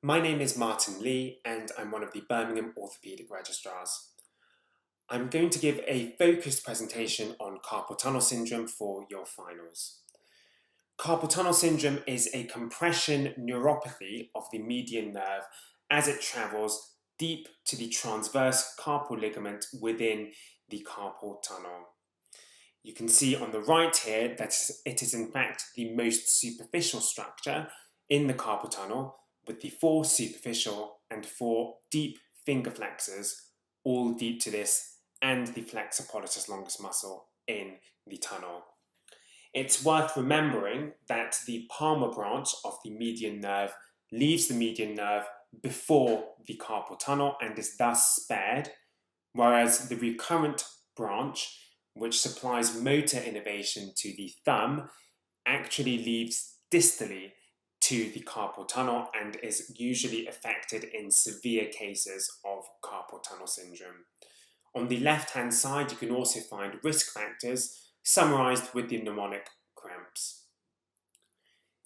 My name is Martin Lee and I'm one of the Birmingham Orthopaedic Registrars. I'm going to give a focused presentation on carpal tunnel syndrome for your finals. Carpal tunnel syndrome is a compression neuropathy of the median nerve as it travels deep to the transverse carpal ligament within the carpal tunnel. You can see on the right here that it is in fact the most superficial structure in the carpal tunnel, with the 4 superficial and 4 deep finger flexors, all deep to this, and the flexor pollicis longus muscle in the tunnel. It's worth remembering that the palmar branch of the median nerve leaves the median nerve before the carpal tunnel and is thus spared, whereas the recurrent branch, which supplies motor innervation to the thumb, actually leaves distally to the carpal tunnel and is usually affected in severe cases of carpal tunnel syndrome. On the left-hand side, you can also find risk factors summarized with the mnemonic cramps.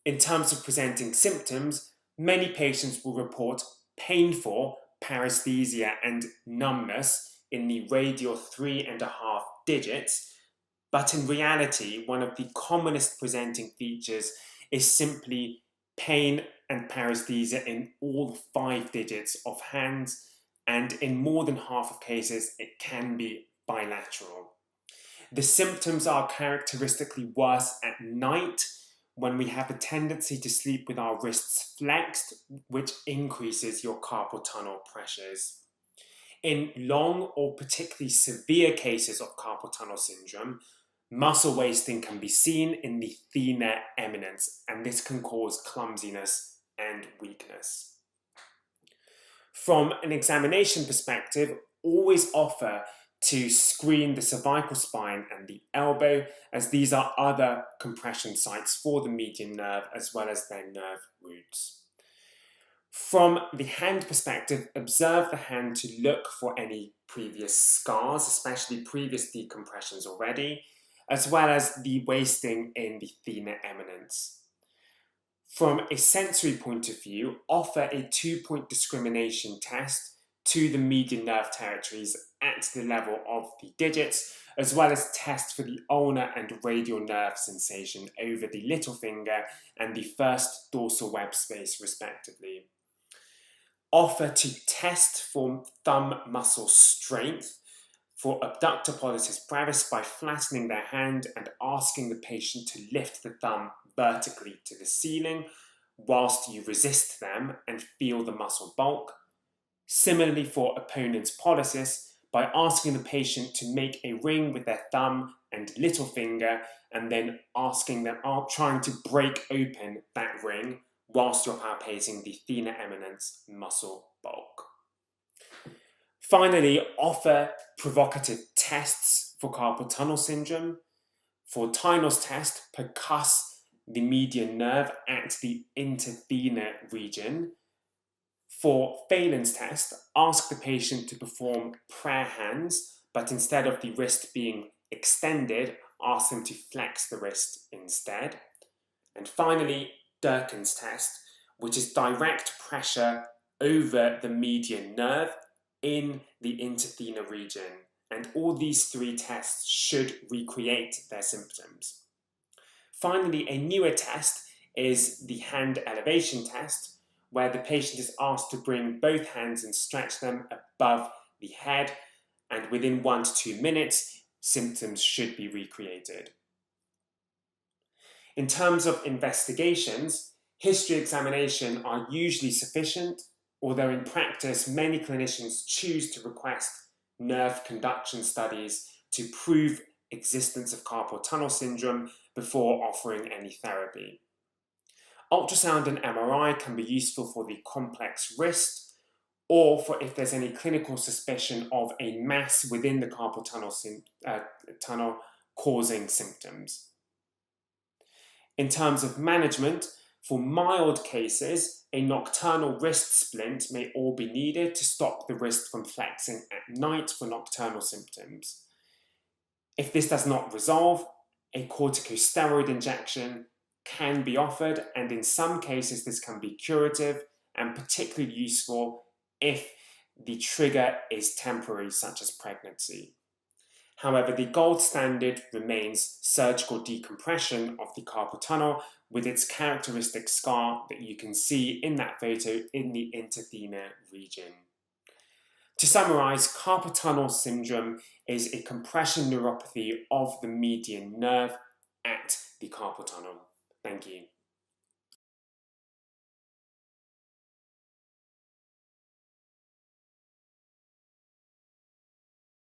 In terms of presenting symptoms, many patients will report painful paresthesia and numbness in the radial 3.5 digits, but in reality, one of the commonest presenting features is simply pain and paresthesia in all 5 digits of hands, and in more than half of cases, it can be bilateral. The symptoms are characteristically worse at night when we have a tendency to sleep with our wrists flexed, which increases your carpal tunnel pressures. In long or particularly severe cases of carpal tunnel syndrome, muscle wasting can be seen in the thenar eminence, and this can cause clumsiness and weakness. From an examination perspective, always offer to screen the cervical spine and the elbow, as these are other compression sites for the median nerve as well as their nerve roots. From the hand perspective, observe the hand to look for any previous scars, especially previous decompressions already, as well as the wasting in the thenar eminence. From a sensory point of view, offer a 2-point discrimination test to the median nerve territories at the level of the digits, as well as test for the ulnar and radial nerve sensation over the little finger and the first dorsal web space, respectively. Offer to test for thumb muscle strength for abductor pollicis brevis by flattening their hand and asking the patient to lift the thumb vertically to the ceiling whilst you resist them and feel the muscle bulk. Similarly for opponent's pollicis, by asking the patient to make a ring with their thumb and little finger and then asking them, trying to break open that ring whilst you're palpating the thenar eminence muscle bulk. Finally, offer provocative tests for carpal tunnel syndrome. For Tynor's test, percuss the median nerve at the interthenar region. For Phelan's test, ask the patient to perform prayer hands, but instead of the wrist being extended, ask them to flex the wrist instead. And finally, Durkin's test, which is direct pressure over the median nerve in the interthenar region, and all these 3 tests should recreate their symptoms. Finally, a newer test is the hand elevation test, where the patient is asked to bring both hands and stretch them above the head, and within 1 to 2 minutes, symptoms should be recreated. In terms of investigations, history examination are usually sufficient, although in practice, many clinicians choose to request nerve conduction studies to prove existence of carpal tunnel syndrome before offering any therapy. Ultrasound and MRI can be useful for the complex wrist or for if there's any clinical suspicion of a mass within the carpal tunnel causing symptoms. In terms of management, for mild cases, a nocturnal wrist splint may all be needed to stop the wrist from flexing at night for nocturnal symptoms. If this does not resolve, a corticosteroid injection can be offered, and in some cases this can be curative and particularly useful if the trigger is temporary, such as pregnancy. However, the gold standard remains surgical decompression of the carpal tunnel with its characteristic scar that you can see in that photo in the interthenar region. To summarize, carpal tunnel syndrome is a compression neuropathy of the median nerve at the carpal tunnel. Thank you.